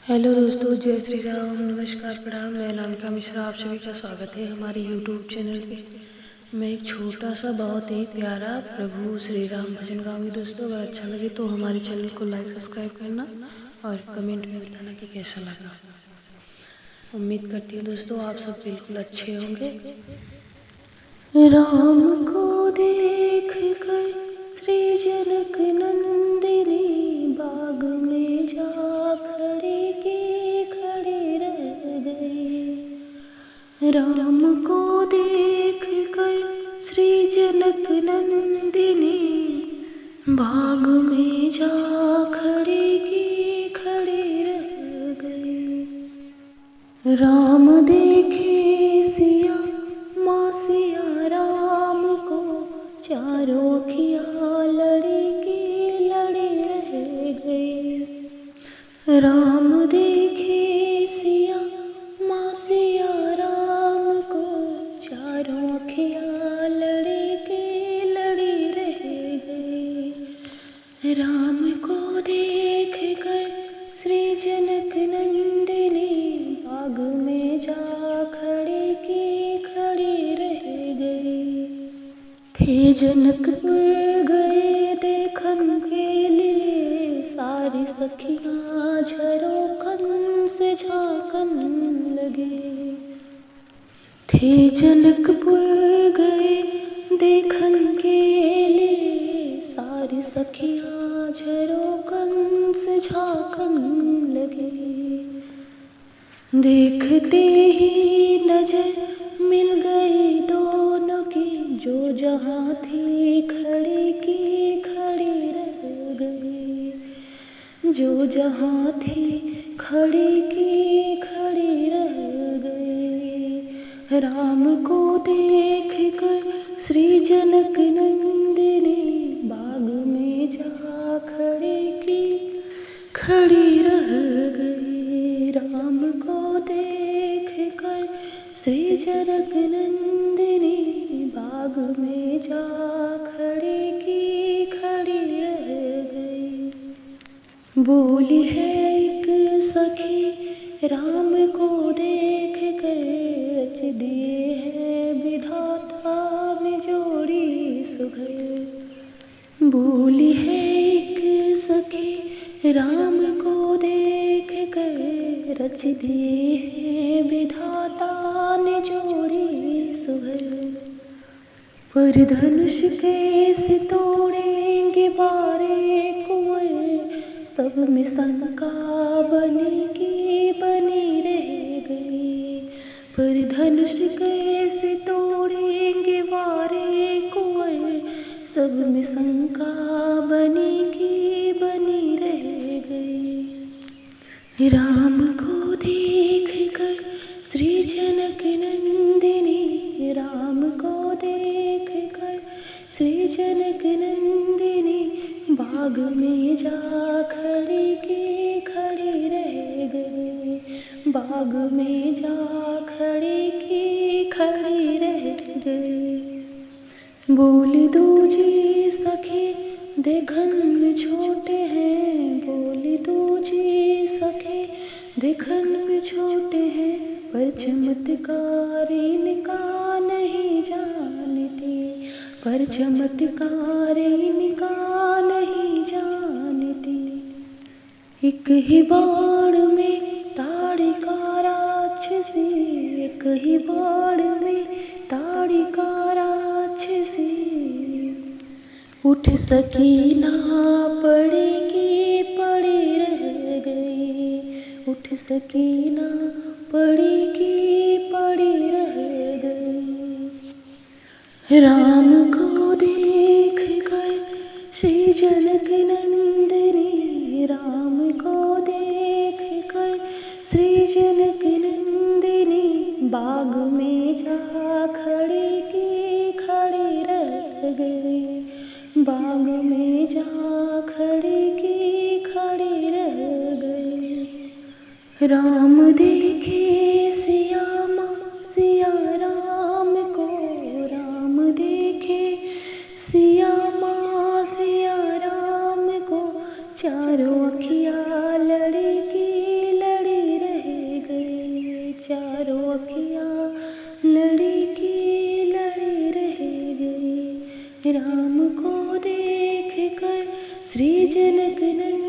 Hello दोस्तों, जय श्री राम, नमस्कार, प्रणाम। मैं अनामिका मिश्रा, आप सभी का स्वागत है हमारे यूट्यूब चैनल पे। मैं एक छोटा सा बहुत ही प्यारा प्रभु श्री राम भजन गाऊंगी। दोस्तों, अगर अच्छा लगे तो हमारे चैनल को लाइक सब्सक्राइब करना और कमेंट में बताना कि कैसा लगा। उम्मीद करती हूँ दोस्तों आप सब बिल्कुल अच्छे होंगे। राम को देख कर श्री जनक नंदिनी बाग में जा खड़ी की खड़ी रह गई। राम को देख कर श्री जनक नंदिनी बाग में जा खड़ी की खड़ी रह गई। राम देखे सिया माँ सिया राम को, चारों अखियाँ लड़ी की लड़ी रह गई। राम देखे सिया माँ सिया राम को, चारों अखियाँ लड़ी की लड़ी रह गई। राम को देख कर श्री जनक नंदिनी बाग में जा खड़ी की खड़ी रह गई। थे जनकपुर गए देखन के लिए, सारी सखियाँ झरोखन से झांकन लगे। थे जनकपुर गए देखन के लिए, सारी सखियाँ झरोखन से झांकन लगे। देखते ही नजर मिल गई दोनों की, जो जहाँ थी खड़ी की खड़ी रह गई। जो जहाँ थी खड़ी की खड़ी रह गई। राम को देख कर श्री जनक नंदिनी बाग में जा खड़ी की खड़ी रह गई। राम को देख कर श्री जनक नंदिनी बाग में जा खड़ी की खड़ी रह गई। बोली है एक सखी राम को देख कर, रच दिए है विधाता ने जोड़ी सुघर। बोली है एक सखी राम को देख कर, रच दिए है विधाता ने जोड़ी सुघर। पर धनुष कैसे तोड़ेंगे बारे कुंवर, तब में शंका बनी की बनी रह गई। पर धनुष कैसे तोड़ेंगे बारे कुंवर, सब में शंका बनी की बनी रह गई। राम को देख कर श्री जनक नंदिनी, राम को देख कर श्री जनक नंदिनी बाग में जा खड़ी की खड़ी रह गई। बाग में जा खड़ी की खड़ी रह गई। बोली दूजी सखी देखन में छोटे हैं, बोली दूजी सखी देखन में छोटे हैं, पर चमत्कारी इनका नहीं जानती। पर चमत्कार इनका नहीं जानती। एक ही बाण में ताड़िका राक्षसी, एक ही बाण में ताड़िका राक्षसी। उठ सकी ना पड़ी की पड़ी रह गई। उठ सकी ना पड़ी की पड़ी रह गई। राम को देख कर श्री जनक नंदिनी, राम को देख कर श्री जनक नंदिनी बाग में जा खड़ी की खड़ी रह गई। बाग में जा खड़ी की खड़ी रह गई। राम देखे सिया माँ सिया राम को, राम देखे सिया माँ सिया राम को, चारों अखियाँ लड़ी की लड़ी राम को देख कर श्री जनक नंदन